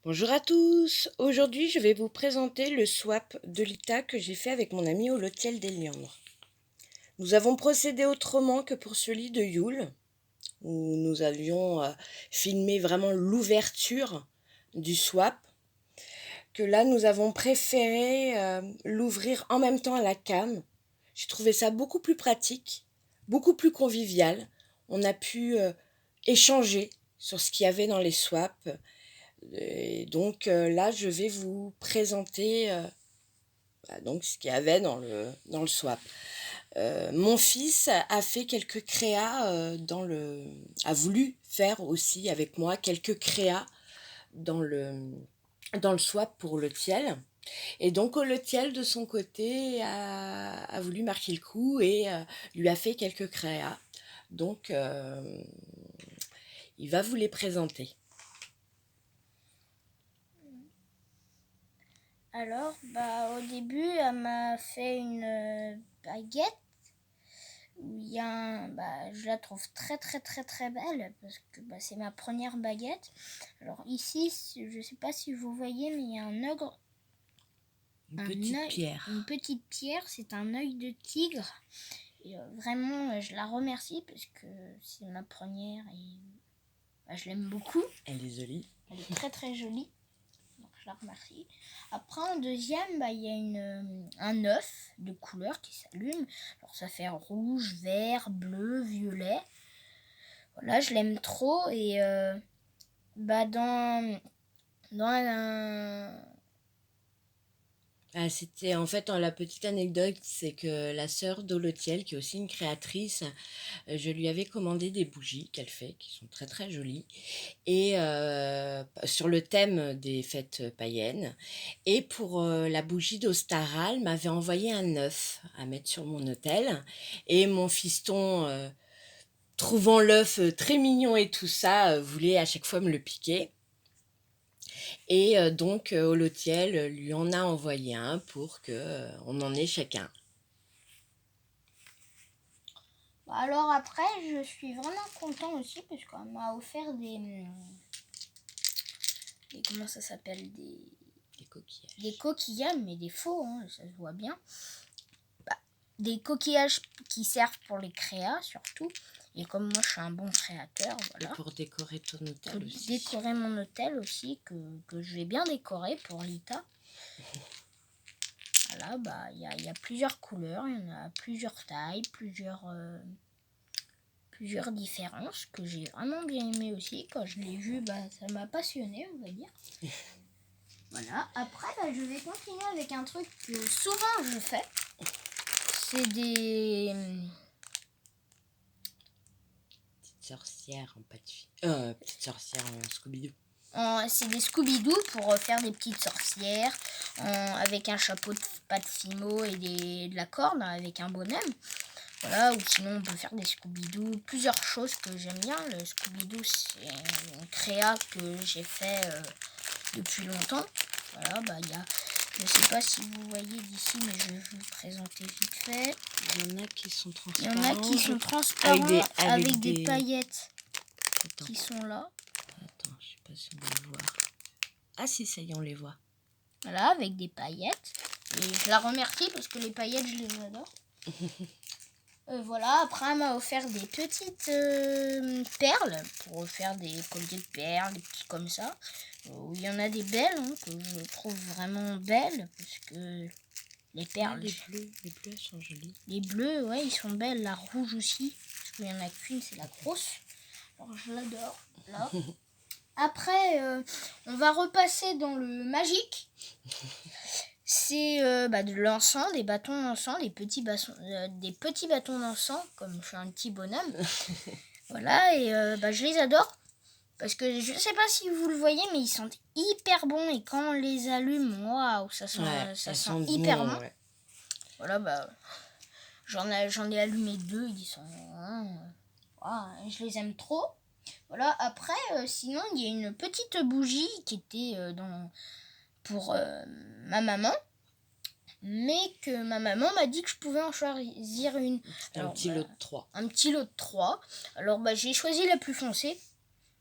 Bonjour à tous, aujourd'hui je vais vous présenter le swap de Lita que j'ai fait avec mon ami Holotiel des Liandres. Nous avons procédé autrement que pour celui de Yule, où nous avions filmé vraiment l'ouverture du swap, que là nous avons préféré l'ouvrir en même temps à la cam. J'ai trouvé ça beaucoup plus pratique, beaucoup plus convivial. On a pu échanger sur ce qu'il y avait dans les swaps. Et donc là, je vais vous présenter donc ce qu'il y avait dans le swap. Mon fils a fait quelques créas a voulu faire aussi avec moi quelques créas dans le swap pour le Tiel. Et donc le Tiel de son côté a voulu marquer le coup et lui a fait quelques créas. Donc il va vous les présenter. Alors, au début, elle m'a fait une baguette où il y a je la trouve très très très très belle parce que c'est ma première baguette. Alors ici, je sais pas si vous voyez, mais il y a un ogre, Une petite pierre. C'est un œil de tigre. Et vraiment, je la remercie parce que c'est ma première et je l'aime beaucoup. Elle est jolie. Elle est très très jolie. Je la remercie. Après, en deuxième, il y a un œuf de couleur qui s'allume. Alors, ça fait rouge, vert, bleu, violet. Voilà, je l'aime trop. Et C'était en fait la petite anecdote, c'est que la sœur d'Holotiel, qui est aussi une créatrice, je lui avais commandé des bougies qu'elle fait, qui sont très très jolies, et sur le thème des fêtes païennes. Et pour la bougie d'Ostaral, m'avait envoyé un œuf à mettre sur mon autel. Et mon fiston, trouvant l'œuf très mignon et tout ça, voulait à chaque fois me le piquer. Et donc Holotiel lui en a envoyé un pour qu'on en ait chacun. Alors après, je suis vraiment content aussi parce qu'on m'a offert comment ça s'appelle, des coquillages, mais des faux, hein, ça se voit bien. Des coquillages qui servent pour les créas surtout. Et comme moi je suis un bon créateur, voilà. Et pour décorer ton hôtel pour aussi. Décorer mon hôtel aussi, que je vais bien décorer pour Lita. Voilà, il y a plusieurs couleurs, il y en a plusieurs tailles, plusieurs différences que j'ai vraiment bien aimé aussi. Quand je l'ai vu, ça m'a passionné, on va dire. Voilà, après je vais continuer avec un truc que souvent je fais. C'est des sorcière en pâte fille. Petite sorcière en Scooby-Doo. C'est des Scooby-Doo pour faire des petites sorcières avec un chapeau de pâte fimo et de la corde avec un bonhomme. Voilà, ou sinon on peut faire des Scooby-Doo, plusieurs choses que j'aime bien. Le Scooby-Doo, c'est une créa que j'ai fait depuis longtemps. Voilà, je ne sais pas si vous voyez d'ici, mais je vais vous présenter vite fait. Il y en a qui sont transparents. Il y en a qui sont transparents avec des paillettes qui sont là. Attends, je sais pas si on va les voir. Ah si, ça y est, on les voit. Voilà, avec des paillettes. Et je la remercie parce que les paillettes, je les adore. Voilà, après elle m'a offert des petites perles pour faire des colliers de perles, des petits comme ça. Il y en a des belles que je trouve vraiment belles parce que les perles. Les bleus, elles sont jolies. Les bleus, ouais, ils sont belles. La rouge aussi, parce qu'il y en a qu'une, c'est la grosse. Alors je l'adore. Là. Après, on va repasser dans le magique. C'est de l'encens, des bâtons d'encens, des petits bâtons d'encens, comme je suis un petit bonhomme. Voilà, et je les adore. Parce que je ne sais pas si vous le voyez, mais ils sentent hyper bons. Et quand on les allume, waouh, ça sent hyper bon. Ouais. Voilà, j'en ai allumé 2, ils sont... je les aime trop. Voilà, après, sinon, il y a une petite bougie qui était pour ma maman, mais que ma maman m'a dit que je pouvais en choisir une. Alors, un petit lot de 3. Un petit lot de 3. Alors j'ai choisi la plus foncée.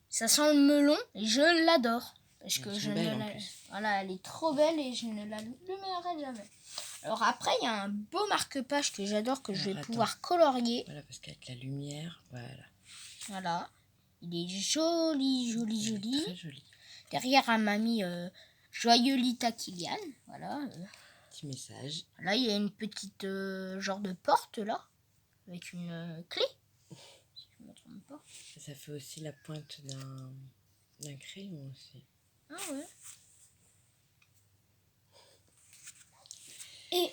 Ça sent le melon et je l'adore. Parce que Elles je sont ne belles en la... plus. Voilà, elle est trop belle et je ne la luminerai jamais. Alors après, il y a un beau marque-page que j'adore, que je vais Alors, attends. pouvoir colorier. Voilà, parce qu'avec la lumière, voilà. Voilà. Il est joli, joli, Elle est joli. très jolie. Derrière, elle m'a mis Joyeux Lita Kylian. Voilà. Petit message. Là, il y a une petite genre de porte, là. Avec une clé. Si je ne me trompe pas. Ça fait aussi la pointe d'un crayon aussi. Ah ouais. Et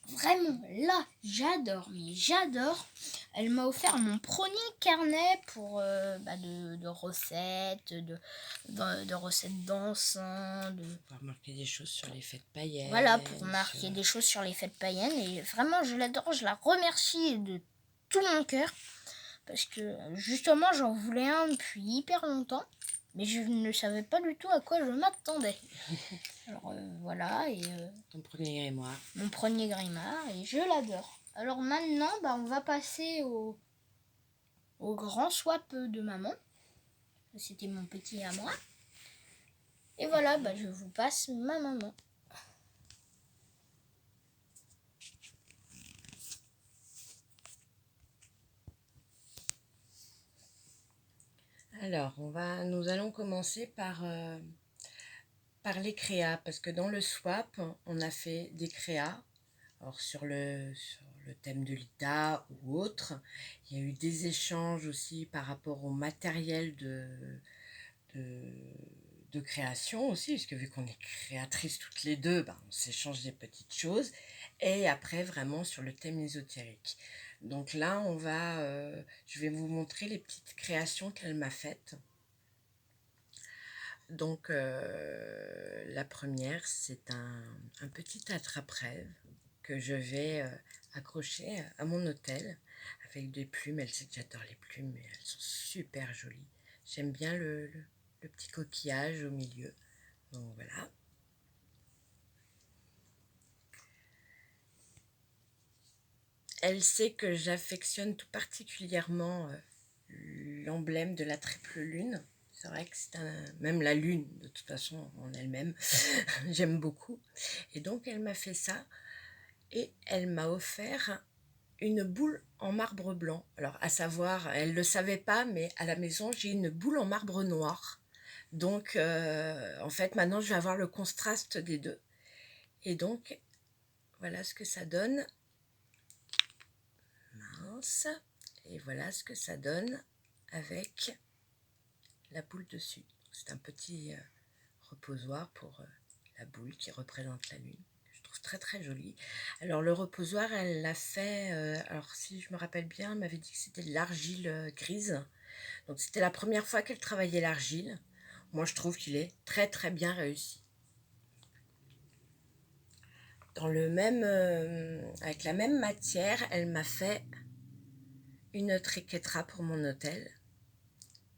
vraiment, là, j'adore, mais j'adore. Elle m'a offert mon premier carnet pour de recettes, de recettes d'encens, Pour marquer des choses sur les fêtes païennes. voilà, pour marquer des choses sur les fêtes païennes. Et vraiment, je l'adore, je la remercie de tout mon cœur. Parce que justement, j'en voulais un depuis hyper longtemps. Mais je ne savais pas du tout à quoi je m'attendais. Alors voilà, et Ton premier grimoire. mon premier grimoire, et je l'adore. Alors maintenant, on va passer au grand swap de maman. C'était mon petit à moi. Et voilà, je vous passe ma maman. Alors, nous allons commencer par les créas, parce que dans le swap, on a fait des créas. Alors sur le thème de l'ITA ou autre, il y a eu des échanges aussi par rapport au matériel de création aussi, parce que vu qu'on est créatrices toutes les deux, on s'échange des petites choses. Et après, vraiment sur le thème ésotérique. Donc là, je vais vous montrer les petites créations qu'elle m'a faites. Donc la première, c'est un petit attrape-rêve que je vais accrocher à mon hôtel avec des plumes. Elle sait que j'adore les plumes, mais elles sont super jolies. J'aime bien le petit coquillage au milieu. Donc voilà. Elle sait que j'affectionne tout particulièrement l'emblème de la triple lune. C'est vrai que même la lune, de toute façon, en elle-même, j'aime beaucoup. Et donc, elle m'a fait ça. Et elle m'a offert une boule en marbre blanc. Alors, à savoir, elle ne le savait pas, mais à la maison, j'ai une boule en marbre noir. Donc, en fait, maintenant, je vais avoir le contraste des deux. Et donc, voilà ce que ça donne. Mince. Et voilà ce que ça donne avec la boule dessus. C'est un petit reposoir pour la boule qui représente la lune. Je trouve très très joli. Alors le reposoir, elle l'a fait, alors si je me rappelle bien, elle m'avait dit que c'était de l'argile grise. Donc c'était la première fois qu'elle travaillait l'argile. Moi je trouve qu'il est très très bien réussi. Dans avec la même matière, elle m'a fait une triquetra pour mon hôtel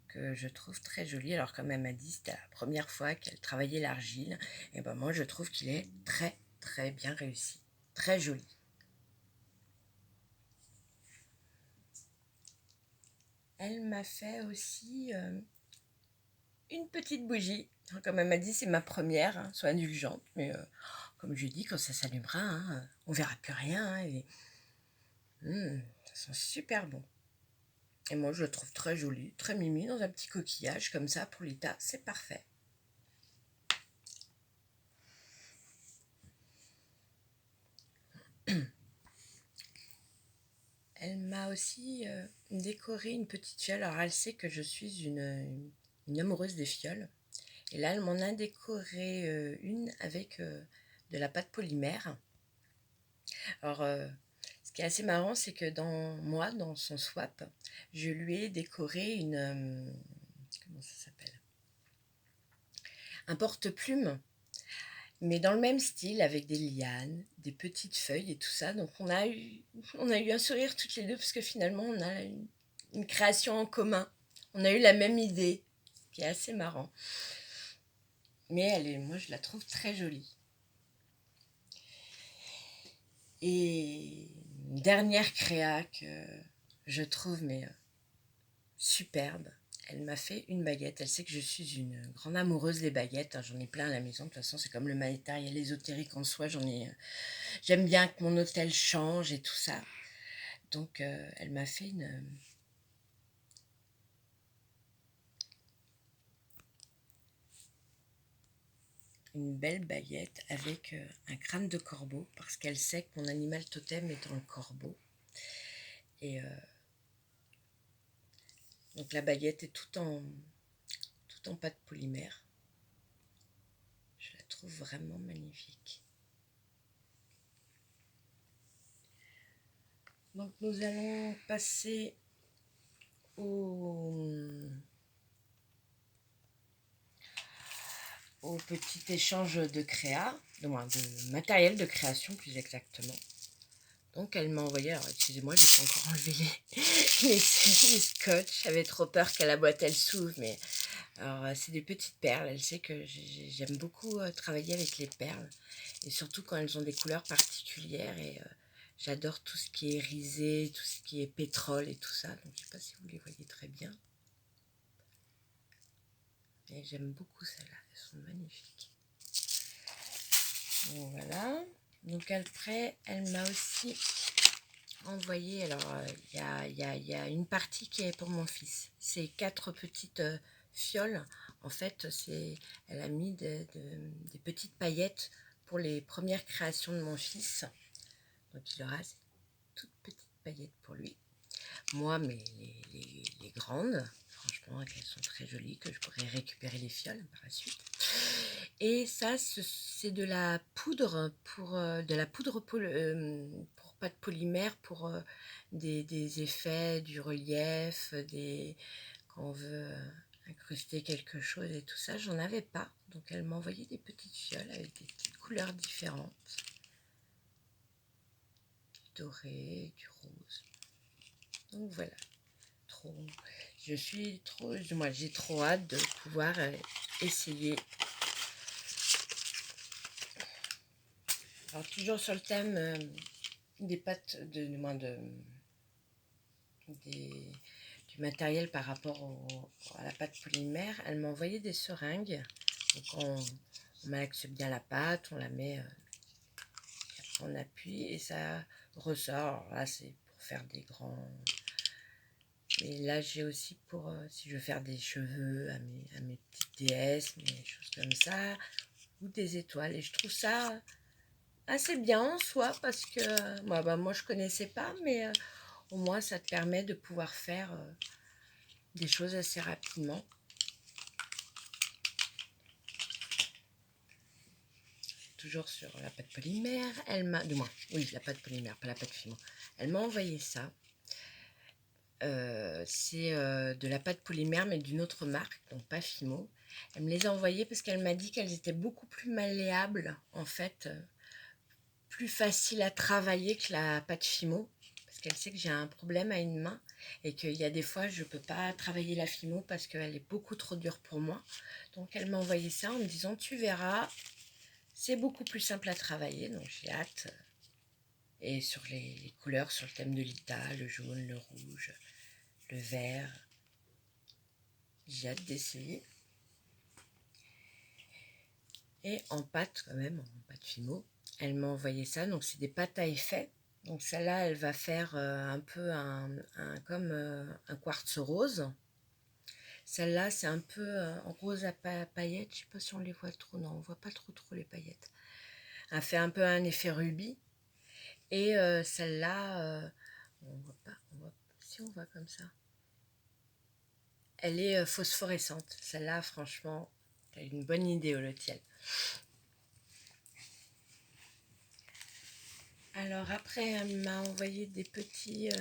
que je trouve très jolie. Alors comme elle m'a dit, c'était la première fois qu'elle travaillait l'argile. Et moi je trouve qu'il est très très bien réussi. Très joli. Elle m'a fait aussi une petite bougie. Comme elle m'a dit, c'est ma première, sois indulgente. Mais comme je dis, quand ça s'allumera, on verra plus rien. Ça sent super bon. Et moi, je le trouve très joli, très mimi, dans un petit coquillage comme ça pour l'ITA. C'est parfait. Elle m'a aussi décoré une petite fiole. Alors, elle sait que je suis une amoureuse des fioles. Et là, elle m'en a décoré une avec de la pâte polymère. Alors, ce qui est assez marrant, c'est que dans son swap, je lui ai décoré comment ça s'appelle? Un porte-plume, mais dans le même style, avec des lianes, des petites feuilles et tout ça. Donc, on a eu un sourire toutes les deux, parce que finalement, on a une création en commun. On a eu la même idée, qui est assez marrant. Mais moi, je la trouve très jolie. Et une dernière créa que je trouve superbe, elle m'a fait une baguette. Elle sait que je suis une grande amoureuse des baguettes. J'en ai plein à la maison. De toute façon, c'est comme le matériel ésotérique en soi. J'aime bien que mon hôtel change et tout ça. Donc, elle m'a fait une belle baguette avec un crâne de corbeau parce qu'elle sait que mon animal totem est dans le corbeau. Et donc, la baguette est tout en pâte polymère. Je la trouve vraiment magnifique. Donc nous allons passer au petit échange de créa, de matériel de création plus exactement. Donc elle m'a envoyé, alors excusez-moi, j'ai pas encore enlevé les scotch, j'avais trop peur qu'à la boîte elle s'ouvre, mais alors c'est des petites perles, elle sait que j'aime beaucoup travailler avec les perles, et surtout quand elles ont des couleurs particulières, et j'adore tout ce qui est irisé, tout ce qui est pétrole et tout ça, donc je sais pas si vous les voyez très bien. Et j'aime beaucoup celles-là, elles sont magnifiques. Donc voilà. Donc après, elle m'a aussi envoyé, alors il y a une partie qui est pour mon fils. C'est 4 petites fioles. En fait, elle a mis des petites paillettes pour les premières créations de mon fils. Donc il aura ces toutes petites paillettes pour lui. Moi, mais les grandes, franchement, elles sont très jolies, que je pourrais récupérer les fioles par la suite. Et ça, c'est de la poudre pour pâte polymère, pour des effets, du relief, quand on veut incruster quelque chose et tout ça. J'en avais pas, donc elle m'a envoyé des petites fioles avec des petites couleurs différentes, du doré, du rose. Donc voilà. J'ai trop hâte de pouvoir essayer. Alors toujours sur le thème des pâtes, du matériel par rapport à la pâte polymère, elle m'a envoyé des seringues. Donc on malaxe bien la pâte, on la met, on appuie et ça ressort. Alors là c'est pour faire des grands. Et là, j'ai aussi pour, si je veux faire des cheveux à mes petites déesses, des choses comme ça, ou des étoiles. Et je trouve ça assez bien en soi, parce que moi je connaissais pas, mais au moins, ça te permet de pouvoir faire des choses assez rapidement. Toujours sur la pâte polymère, la pâte polymère, pas la pâte fimo. Elle m'a envoyé ça. C'est de la pâte polymère mais d'une autre marque, donc pas Fimo. Elle me les a envoyées parce qu'elle m'a dit qu'elles étaient beaucoup plus malléables, en fait, plus faciles à travailler que la pâte Fimo, parce qu'elle sait que j'ai un problème à une main et qu'il y a des fois je peux pas travailler la Fimo parce qu'elle est beaucoup trop dure pour moi. Donc elle m'a envoyé ça en me disant tu verras, c'est beaucoup plus simple à travailler, donc j'ai hâte. Et sur les couleurs, sur le thème de Lita, le jaune, le rouge, le vert. J'ai hâte d'essayer. Et en pâte, quand même, en pâte Fimo, elle m'a envoyé ça. Donc, c'est des pâtes à effet. Donc, celle-là, elle va faire un peu comme un quartz rose. Celle-là, c'est un peu en rose à paillettes. Je ne sais pas si on les voit trop. Non, on ne voit pas trop les paillettes. Elle fait un peu un effet rubis. Et celle-là, on voit pas. Si on voit comme ça. Elle est phosphorescente. Celle-là, franchement, t'as une bonne idée au lotiel. Alors après, elle m'a envoyé des petites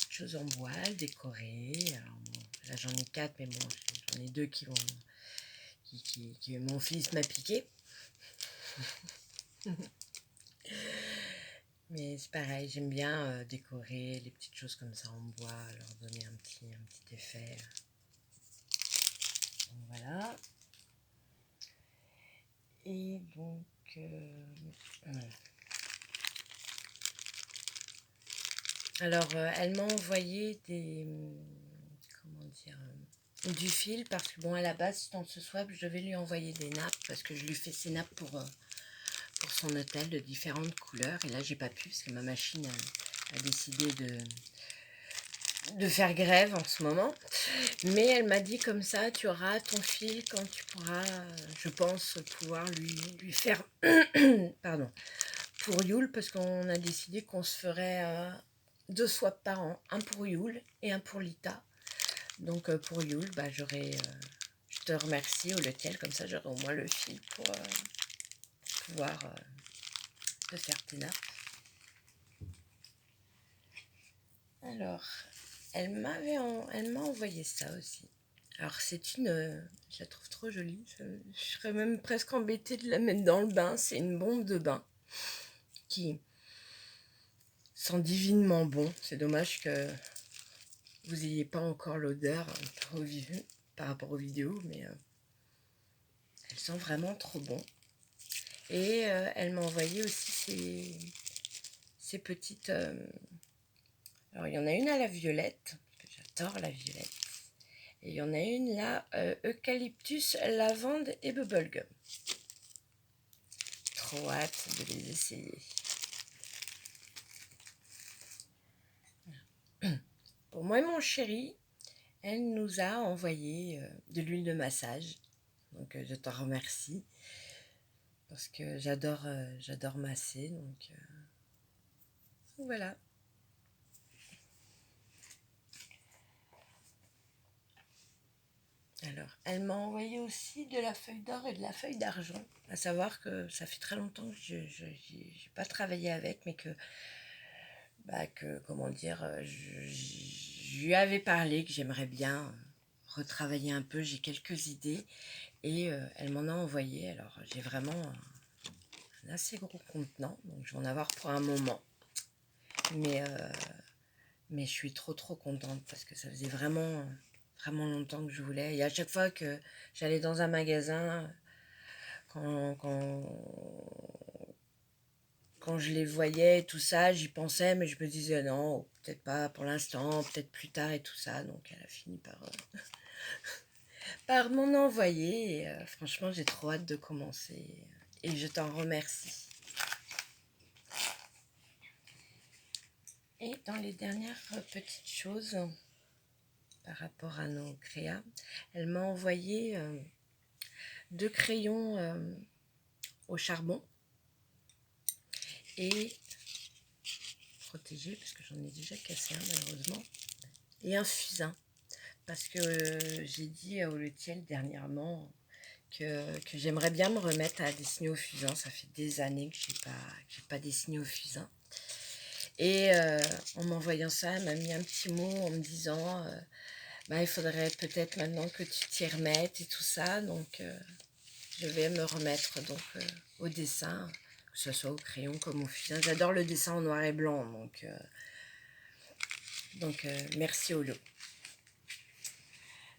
choses en bois décorées. Alors, bon, là, j'en ai 4, mais bon, j'en ai 2 que mon fils m'a piqué. Mais c'est pareil, j'aime bien décorer les petites choses comme ça en bois, leur donner un petit effet. Donc voilà. Et donc, voilà. Alors, elle m'a envoyé comment dire, du fil parce que bon, à la base, dans ce swap, je devais lui envoyer des nappes parce que je lui fais ses nappes pour son hôtel de différentes couleurs. Et là, j'ai pas pu parce que ma machine a décidé de faire grève en ce moment. Mais elle m'a dit comme ça, tu auras ton fil quand tu pourras, je pense, pouvoir lui faire, pardon, pour Yule, parce qu'on a décidé qu'on se ferait 2 swaps par an, un pour Yule et un pour Lita. Donc pour Yule, bah, je te remercie au lequel, comme ça j'aurai au moins le fil pour pouvoir te faire tes nappes. Alors, elle m'a envoyé ça aussi. Alors c'est je la trouve trop jolie, je serais même presque embêtée de la mettre dans le bain. C'est une bombe de bain qui sent divinement bon. C'est dommage que vous n'ayez pas encore l'odeur par rapport aux vidéos, mais elle sent vraiment trop bon. Et elle m'a envoyé aussi ces petites... alors il y en a une à la violette, parce que j'adore la violette. Et il y en a une là, eucalyptus, lavande et bubblegum. Trop hâte de les essayer. Pour moi et mon chéri, elle nous a envoyé de l'huile de massage. Donc je t'en remercie. Parce que j'adore masser. Donc voilà. Alors, elle m'a envoyé aussi de la feuille d'or et de la feuille d'argent. À savoir que ça fait très longtemps que je n'ai pas travaillé avec, mais comment dire, je lui avais parlé que j'aimerais bien retravailler un peu. J'ai quelques idées et elle m'en a envoyé. Alors, j'ai vraiment un assez gros contenant, donc je vais en avoir pour un moment. Mais je suis trop contente parce que ça faisait vraiment longtemps que je voulais. Et à chaque fois que j'allais dans un magasin, quand je les voyais et tout ça, j'y pensais, mais je me disais non, peut-être pas pour l'instant, peut-être plus tard et tout ça. Donc elle a fini par m'en envoyer. Et, franchement, j'ai trop hâte de commencer. Et je t'en remercie. Et dans les dernières petites choses par rapport à nos créas, elle m'a envoyé 2 crayons au charbon et protégé parce que j'en ai déjà cassé un malheureusement, et un fusain parce que j'ai dit au Letiel dernièrement que j'aimerais bien me remettre à dessiner au fusain. Ça fait des années que j'ai pas dessiné au fusain. Et en m'envoyant ça, elle m'a mis un petit mot en me disant il faudrait peut-être maintenant que tu t'y remettes et tout ça. Donc je vais me remettre donc au dessin, que ce soit au crayon comme au fusain. J'adore le dessin en noir et blanc, donc merci Olo.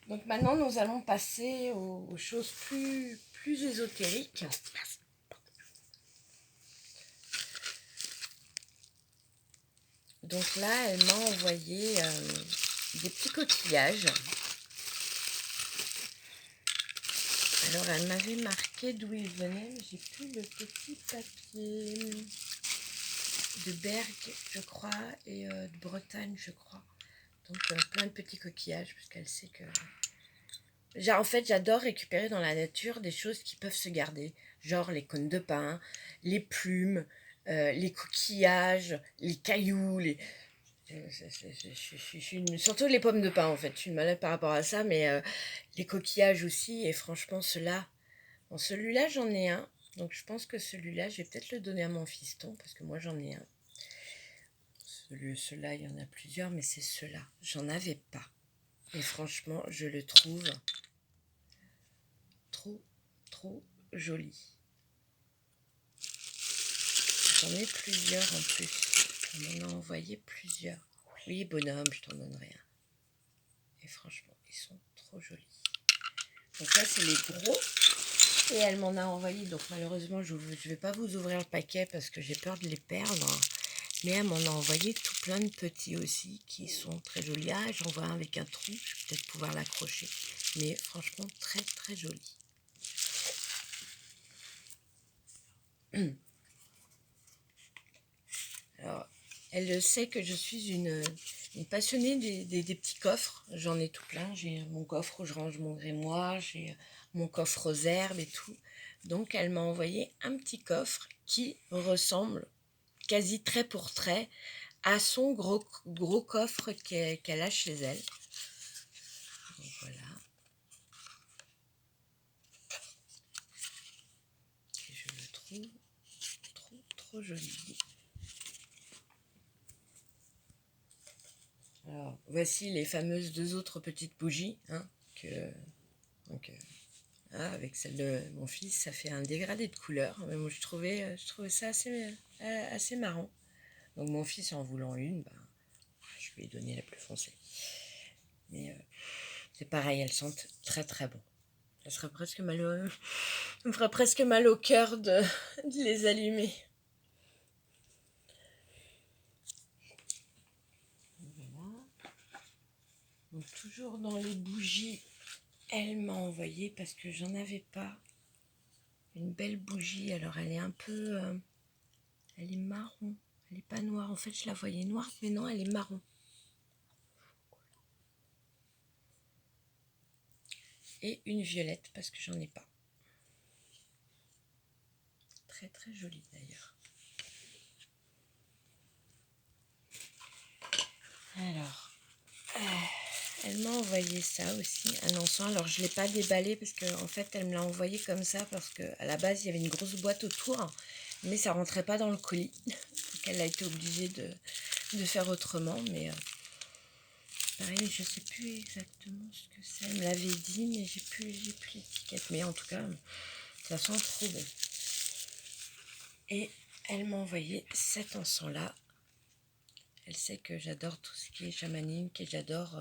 Donc maintenant nous allons passer aux choses plus ésotériques. Donc là, elle m'a envoyé des petits coquillages. Alors, elle m'avait marqué d'où ils venaient, mais j'ai plus le petit papier. De Bergue, je crois, et de Bretagne, je crois. Donc, plein de petits coquillages, parce qu'elle sait que... En fait, j'adore récupérer dans la nature des choses qui peuvent se garder. Genre les cônes de pin, les plumes, les coquillages, les cailloux, surtout les pommes de pin en fait, je suis une malade par rapport à ça, mais les coquillages aussi, et franchement celui-là j'en ai un, donc je pense que celui-là je vais peut-être le donner à mon fiston, parce que moi j'en ai un. Celui-là il y en a plusieurs, mais c'est ceux-là, j'en avais pas, et franchement je le trouve trop joli. J'en ai plusieurs en plus, on m'en a envoyé plusieurs. Oui bonhomme, je t'en donne rien. Et franchement, ils sont trop jolis. Donc là, c'est les gros. Et elle m'en a envoyé. Donc malheureusement, je ne vais pas vous ouvrir le paquet parce que j'ai peur de les perdre. Mais elle m'en a envoyé tout plein de petits aussi qui sont très jolis. Ah, j'en vois un avec un trou, je vais peut-être pouvoir l'accrocher. Mais franchement, très très joli. Alors, elle sait que je suis une passionnée des petits coffres. J'en ai tout plein. J'ai mon coffre où je range mon grimoire, j'ai mon coffre aux herbes et tout. Donc, elle m'a envoyé un petit coffre qui ressemble quasi trait pour trait à son gros coffre qu'elle a chez elle. Donc, voilà. Et je le trouve trop joli. Alors, voici les fameuses 2 autres petites bougies, hein, avec celle de mon fils, ça fait un dégradé de couleurs. Mais moi, je trouvais ça assez marrant. Donc mon fils, en voulant une, je lui ai donné la plus foncée. Mais c'est pareil, elles sentent très très bon. Ça me ferait presque mal au cœur de les allumer. Voilà. Donc toujours dans les bougies, elle m'a envoyé, parce que j'en avais pas, une belle bougie. Alors elle est un peu... elle est marron. Elle n'est pas noire. En fait, je la voyais noire, mais non, elle est marron. Et une violette, parce que j'en ai pas. Très très jolie d'ailleurs. Alors, elle m'a envoyé ça aussi, un encens. Alors je ne l'ai pas déballé parce qu'en fait elle me l'a envoyé comme ça parce qu'à la base il y avait une grosse boîte autour, mais ça rentrait pas dans le colis. Donc elle a été obligée de faire autrement. Mais pareil, je sais plus exactement ce que c'est. Elle me l'avait dit, mais j'ai plus l'étiquette. Mais en tout cas, ça sent trop bon. Et elle m'a envoyé cet encens-là. Elle sait que j'adore tout ce qui est chamanique et j'adore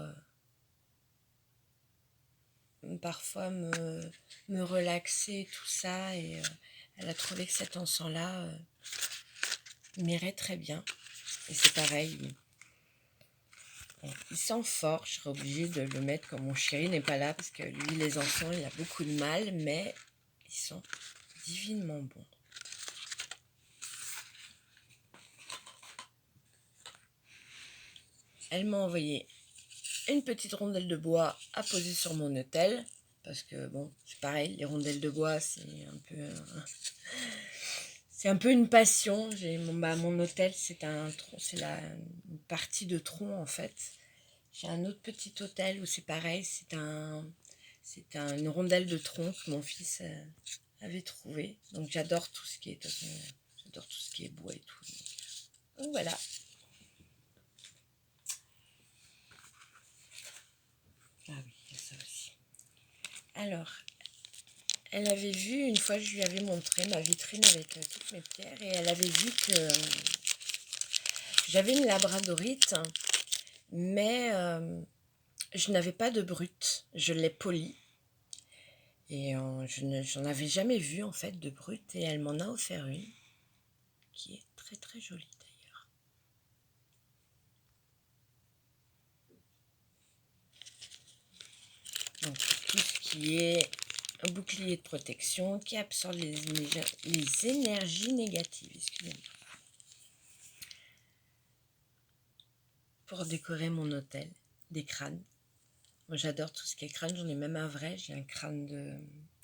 parfois me relaxer, tout ça. Et elle a trouvé que cet encens-là m'irait très bien. Et c'est pareil. Bon, il sent fort. Je serais obligée de le mettre quand mon chéri n'est pas là parce que lui, les encens, il a beaucoup de mal. Mais ils sont divinement bons. Elle m'a envoyé une petite rondelle de bois à poser sur mon autel. Parce que bon, c'est pareil, les rondelles de bois, c'est un peu une passion. Mon autel, c'est une partie de tronc en fait. J'ai un autre petit autel où c'est pareil, une rondelle de tronc que mon fils avait trouvé. Donc j'adore tout ce qui est bois et tout. Donc voilà. Ah oui, il y a ça aussi. Alors, elle avait vu, une fois je lui avais montré ma vitrine avec toutes mes pierres, et elle avait vu que j'avais une labradorite, mais je n'avais pas de brute. Je l'ai polie. Et j'en avais jamais vu en fait de brute, et elle m'en a offert une qui est très très jolie d'ailleurs. Donc tout ce qui est un bouclier de protection qui absorbe les énergies négatives, excusez-moi. Pour décorer mon hôtel, des crânes. Moi j'adore tout ce qui est crâne, j'en ai même un vrai, j'ai un crâne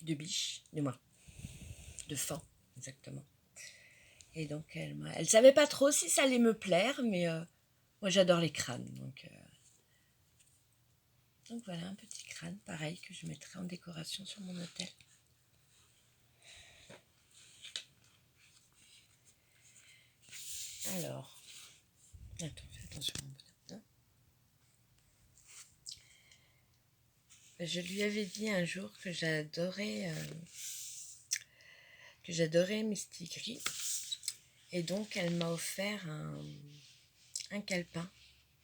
de biche, de faon exactement. Et donc elle savait pas trop si ça allait me plaire, mais moi j'adore les crânes, donc voilà un petit crâne pareil que je mettrai en décoration sur mon hôtel. Alors, attends, fais attention mon bonhomme. Je lui avais dit un jour que j'adorais Mistigris, et donc elle m'a offert un calepin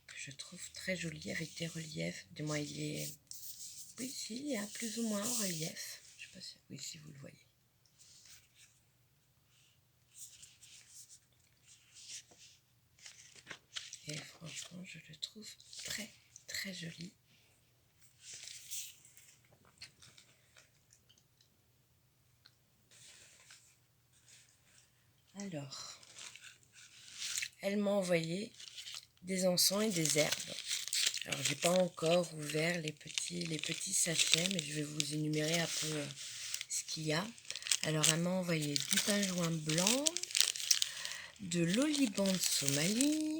que je trouve très joli avec des reliefs. Du moins il est, oui, si, il y a plus ou moins en relief. Je sais pas si vous le voyez. Et franchement, je le trouve très, très joli. Alors, elle m'a envoyé des encens et des herbes. Alors, j'ai pas encore ouvert les petits sachets, mais je vais vous énumérer un peu ce qu'il y a. Alors, elle m'a envoyé du benjoin blanc, de l'oliban de Somalie,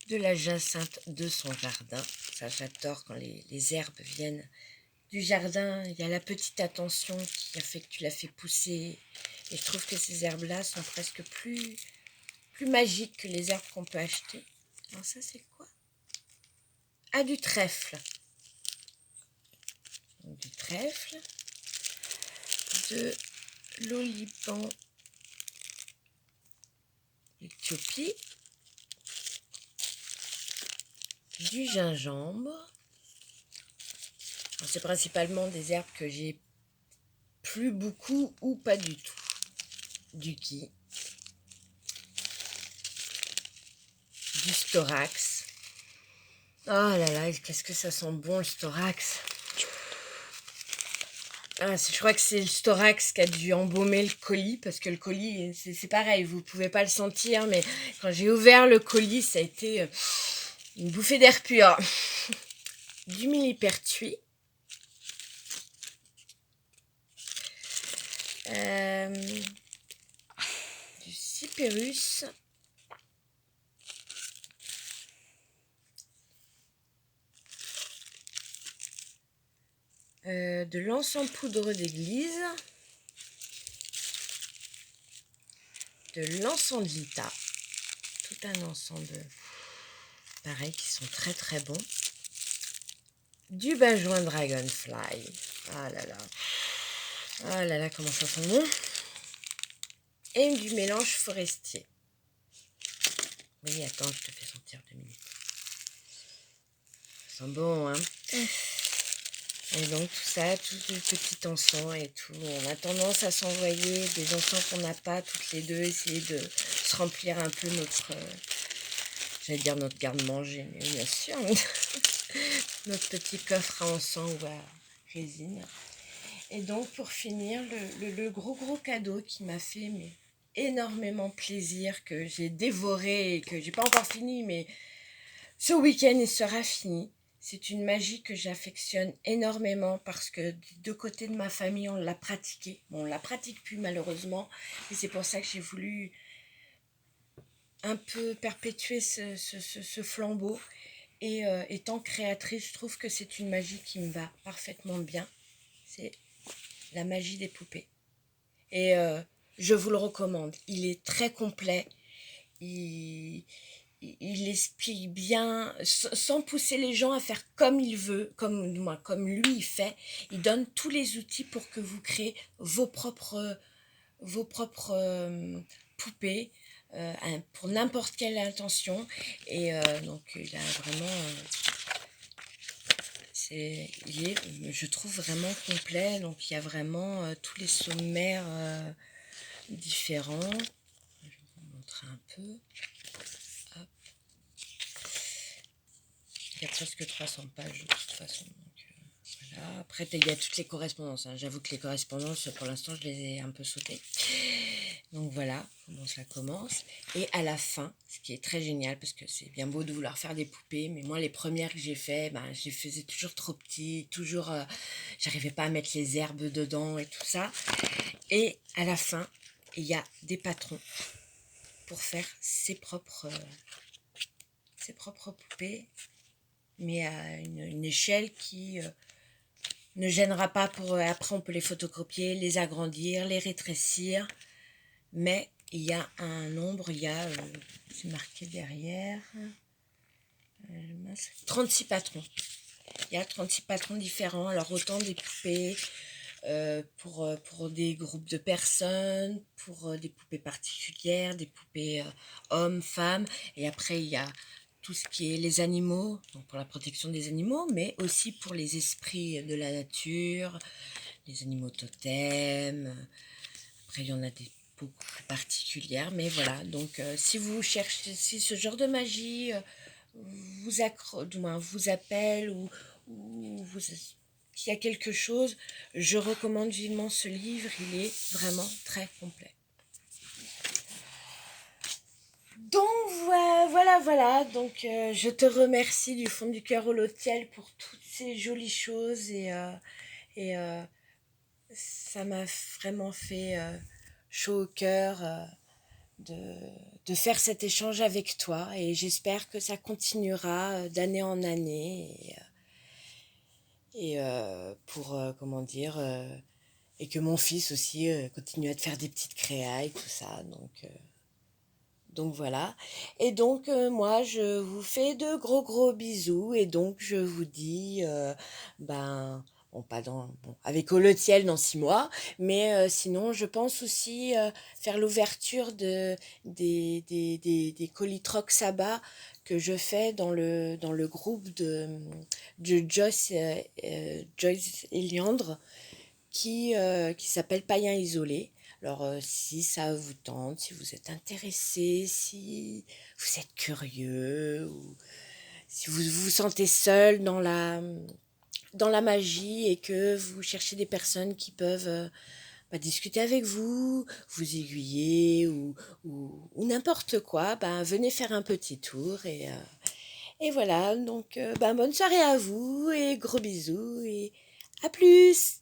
de la jacinthe de son jardin. Ça, j'adore quand les herbes viennent du jardin. Il y a la petite attention qui a fait que tu l'as fait pousser. Et je trouve que ces herbes-là sont presque plus magiques que les herbes qu'on peut acheter. Alors ça, c'est quoi? Ah, du trèfle. Donc, du trèfle, de l'oliban Éthiopie, du gingembre. C'est principalement des herbes que j'ai plus beaucoup ou pas du tout. Du gui, du storax. Oh là là, qu'est-ce que ça sent bon le storax. Ah, je crois que c'est le storax qui a dû embaumer le colis, parce que le colis, c'est pareil, vous pouvez pas le sentir, mais quand j'ai ouvert le colis, ça a été une bouffée d'air pur. Du millepertuis. Du cyperus. De l'encens poudreux d'église. De l'encens de vita. Tout un ensemble, pareil, qui sont très très bons. Du benjoin dragonfly. Ah là là. Ah là là, comment ça sent bon. Et du mélange forestier. Oui, attends, je te fais sentir 2 minutes. Ça sent bon, hein. Et donc tout ça, tout le petit encens et tout. On a tendance à s'envoyer des encens qu'on n'a pas toutes les deux, essayer de se remplir un peu notre, j'allais dire notre garde-manger, mais bien sûr, notre petit coffre à encens ou à résine. Et donc pour finir, le gros cadeau qui m'a fait énormément plaisir, que j'ai dévoré et que j'ai pas encore fini, mais ce week-end il sera fini. C'est une magie que j'affectionne énormément parce que des deux côtés de ma famille, on l'a pratiquée. Bon, on ne la pratique plus malheureusement, et c'est pour ça que j'ai voulu un peu perpétuer ce flambeau. Et étant créatrice, je trouve que c'est une magie qui me va parfaitement bien. C'est la magie des poupées. Et je vous le recommande. Il est très complet. Il explique bien, sans pousser les gens à faire comme il veut, comme lui il fait. Il donne tous les outils pour que vous créez vos propres poupées pour n'importe quelle intention. Et donc il a vraiment, je trouve vraiment complet. Donc il y a vraiment tous les sommaires différents. Je vais vous montrer un peu. Il y a presque 300 pages de toute façon. Donc, voilà. Après, il y a toutes les correspondances. Hein. J'avoue que les correspondances, pour l'instant, je les ai un peu sautées. Donc voilà comment ça commence. Et à la fin, ce qui est très génial, parce que c'est bien beau de vouloir faire des poupées, mais moi, les premières que j'ai fait, je les faisais toujours trop petites, toujours, j'arrivais pas à mettre les herbes dedans et tout ça. Et à la fin, il y a des patrons pour faire ses propres poupées, mais à une échelle qui ne gênera pas pour... après, on peut les photocopier, les agrandir, les rétrécir. Mais il y a un nombre, il y a... c'est marqué derrière... 36 patrons. Il y a 36 patrons différents. Alors, autant des poupées pour des groupes de personnes, pour des poupées particulières, des poupées hommes, femmes. Et après, il y a tout ce qui est les animaux, donc pour la protection des animaux, mais aussi pour les esprits de la nature, les animaux totems. Après, il y en a des beaucoup plus particulière, mais voilà. Donc, si vous cherchez, si ce genre de magie du moins vous appelle ou s'il y a quelque chose, je recommande vivement ce livre. Il est vraiment très complet. Donc voilà. Donc je te remercie du fond du cœur, Holotiel, pour toutes ces jolies choses et ça m'a vraiment fait chaud au cœur de, de faire cet échange avec toi et j'espère que ça continuera d'année en année et pour comment dire et que mon fils aussi continue à te faire des petites créas et tout ça donc voilà. Et donc moi je vous fais de gros bisous et donc je vous dis ben bon pas bon, avec Holotiel dans 6 mois, mais sinon je pense aussi faire l'ouverture des Colitrox Sabbat que je fais dans le groupe de Joyce Eliandre qui s'appelle Païen isolé. Alors, si ça vous tente, si vous êtes intéressé, si vous êtes curieux, ou si vous vous sentez seul dans la magie et que vous cherchez des personnes qui peuvent discuter avec vous, vous aiguiller ou n'importe quoi, venez faire un petit tour et voilà. Donc, bonne soirée à vous et gros bisous et à plus!